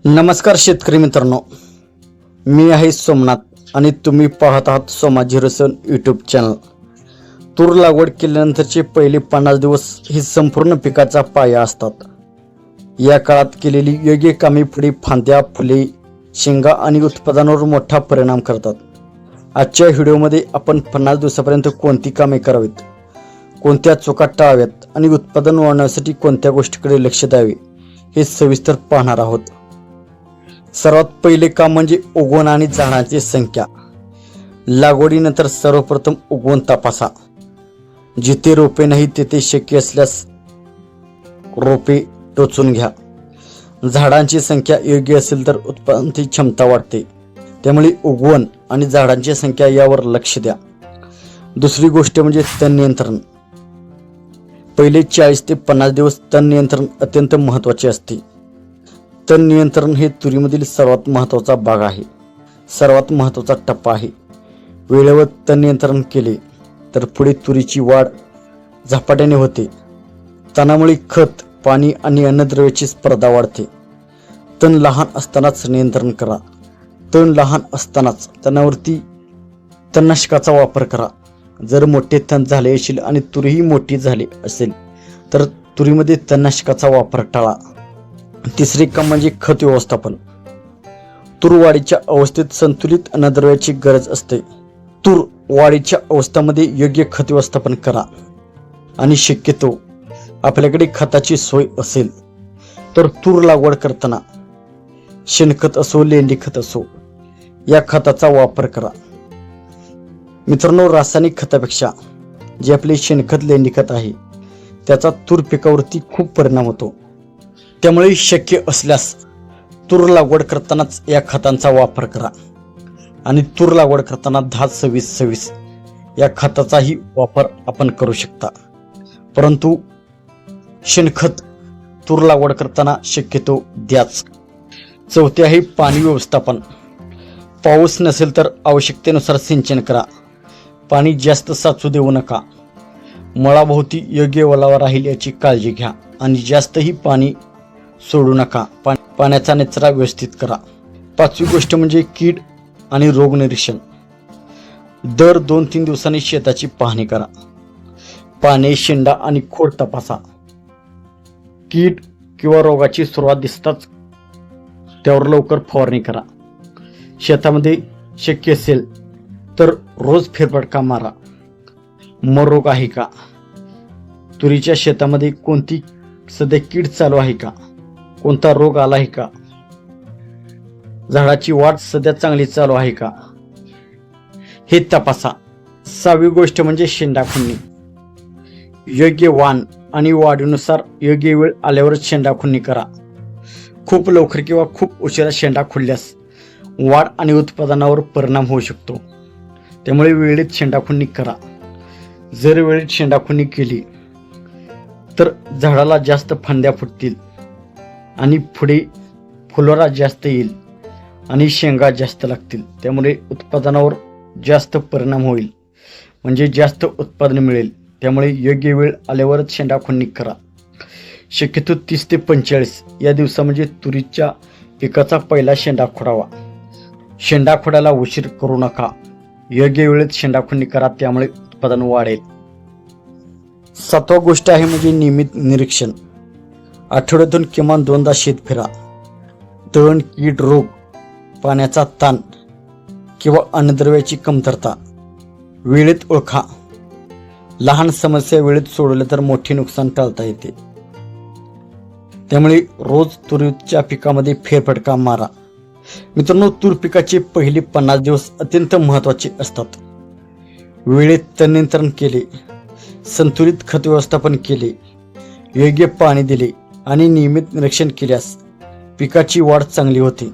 नमस्कार शेतकरी मित्रांनो, मी आहे सोमनाथ आणि तुम्ही पाहत आहात सोमा 07 यूट्यूब चॅनल. तूर लागवड केल्यानंतरचे पहिले 50 दिवस ही संपूर्ण पिकाचा पाया असतात. या काळात केलेली योग्य कामे पुढे फांद्या, फुले, शेंगा आणि उत्पादनावर मोठा परिणाम करतात. आजच्या व्हिडिओमध्ये आपण 50 दिवसापर्यंत कोणती कामे करावीत, कोणत्या चुका टाळाव्यात आणि उत्पादन वाढवण्यासाठी कोणत्या गोष्टीकडे लक्ष द्यावे हे सविस्तर पाहणार आहोत. सर्वात पहिले काम म्हणजे उगवण आणि झाडांची संख्या. लागवडीनंतर सर्वप्रथम उगवण तपासा. जिथे रोपे नाही तेथे शक्य असल्यास रोपे टोचून घ्या. झाडांची संख्या योग्य असेल तर उत्पादनाची क्षमता वाढते, त्यामुळे उगवण आणि झाडांची संख्या यावर लक्ष द्या. दुसरी गोष्ट म्हणजे तण नियंत्रण. पहिले 40 ते 50 दिवस तण नियंत्रण अत्यंत महत्त्वाचे असते. तण नियंत्रण हे तुरीमधील सर्वात महत्त्वाचा भाग आहे, सर्वात महत्त्वाचा टप्पा आहे. वेळेवर तण नियंत्रण केले तर पुढे तुरीची वाढ झपाट्याने होते. तणामुळे खत, पाणी आणि अन्नद्रव्याची स्पर्धा वाढते. तण लहान असतानाच नियंत्रण करा. तण लहान असतानाच तणावरती तणनाशकाचा वापर करा. जर मोठे तण झाले असेल आणि तुरीही मोठी झाली असेल तर तुरीमध्ये तणनाशकाचा वापर टाळा. तिसरे काम म्हणजे खत व्यवस्थापन. तूर वाढीच्या अवस्थेत संतुलित अन्नद्रव्याची गरज असते. तूर वाढीच्या अवस्थेमध्ये योग्य खत व्यवस्थापन करा आणि शक्यतो आपल्याकडे खताची सोय असेल तर तूर लागवड करताना शेणखत असो, लेंडी खत असो, या खताचा वापर करा. मित्रांनो, रासायनिक खतापेक्षा जे आपले शेणखत, लेंडी खत आहे त्याचा तूर पिकावरती खूप परिणाम होतो. त्यामुळे शक्य असल्यास तूर लागवड करतानाच या खतांचा वापर करा आणि तूर लागवड करताना 10-26-26 या खताचाही वापर आपण करू शकता. परंतु शेणखत तूर लागवड करताना शक्यतो द्याच. चौथे आहे पाणी व्यवस्थापन. पाऊस नसेल तर आवश्यकतेनुसार सिंचन करा. पाणी जास्त साचू देऊ नका. मुळाभोवती योग्य ओलावा राहील याची काळजी घ्या आणि जास्तही पाणी सोडू नका. पाण्याचा निचरा व्यवस्थित करा. पाचवी गोष्ट म्हणजे कीड आणि रोग निरीक्षण. दर 2-3 दिवसांनी शेताची पाहणी करा. पाने, शेंडा आणि खोड तपासा. कीड किंवा रोगाची सुरुवात दिसताच त्यावर लवकर फवारणी करा. शेतामध्ये शक्य असेल तर रोज फेरफटका मारा. मर रोग आहे का, तुरीच्या शेतामध्ये कोणती सध्या कीड चालू आहे का, कोणता रोग आला आहे का, झाडाची वाढ सध्या चांगली चालू आहे का, हे तपासा. 6वी गोष्ट म्हणजे शेंडाखुन्नी. योग्य वाण आणि वाढीनुसार योग्य वेळ आल्यावरच शेंडाखुन्नी करा. खूप लवकर किंवा खूप उशिरा शेंडा खुडल्यास वाढ आणि उत्पादनावर परिणाम होऊ शकतो. त्यामुळे वेळेत शेंडाखुन्नी करा. जर वेळेत शेंडाखुन्नी केली तर झाडाला जास्त फांद्या फुटतील आणि पुढे फुलोरा जास्त येईल आणि शेंगा जास्त लागतील. त्यामुळे उत्पादनावर जास्त परिणाम होईल, म्हणजे जास्त उत्पादन मिळेल. त्यामुळे योग्य वेळ आल्यावरच शेंडाखुन्नी करा. शक्यतो 30 ते 45 या दिवसा म्हणजे तुरीच्या पिकाचा पहिला शेंडा खोडावा. शेंडा खोडायला उशीर करू नका. योग्य वेळेत शेंडाखुन्नी करा, त्यामुळे उत्पादन वाढेल. 7वी गोष्ट आहे म्हणजे नियमित निरीक्षण. आठवड्यातून किमान 2दा शेत फिरा. तण, कीड, रोग, पाण्याचा ताण किंवा अन्नद्रव्याची कमतरता वेळेत ओळखा. लहान समस्या वेळेत सोडवल्या तर मोठे नुकसान टाळता येते. त्यामुळे रोज तुरीच्या पिकामध्ये फेरफटका मारा. मित्रांनो, तूर पिकाचे पहिले 50 दिवस अत्यंत महत्त्वाचे असतात. वेळेत तण नियंत्रण केले, संतुलित खत व्यवस्थापन केले, योग्य पाणी दिले आणि नियमित निरीक्षण केल्यास पिकाची वाढ चांगली होते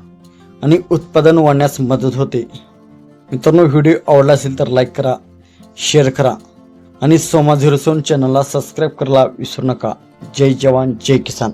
आणि उत्पादन वाढण्यास मदत होते. मित्रांनो, व्हिडिओ आवडला असेल तर लाईक करा, शेअर करा आणि सोमा 07 चॅनलला सबस्क्राईब करायला विसरू नका. जय जवान, जय किसान.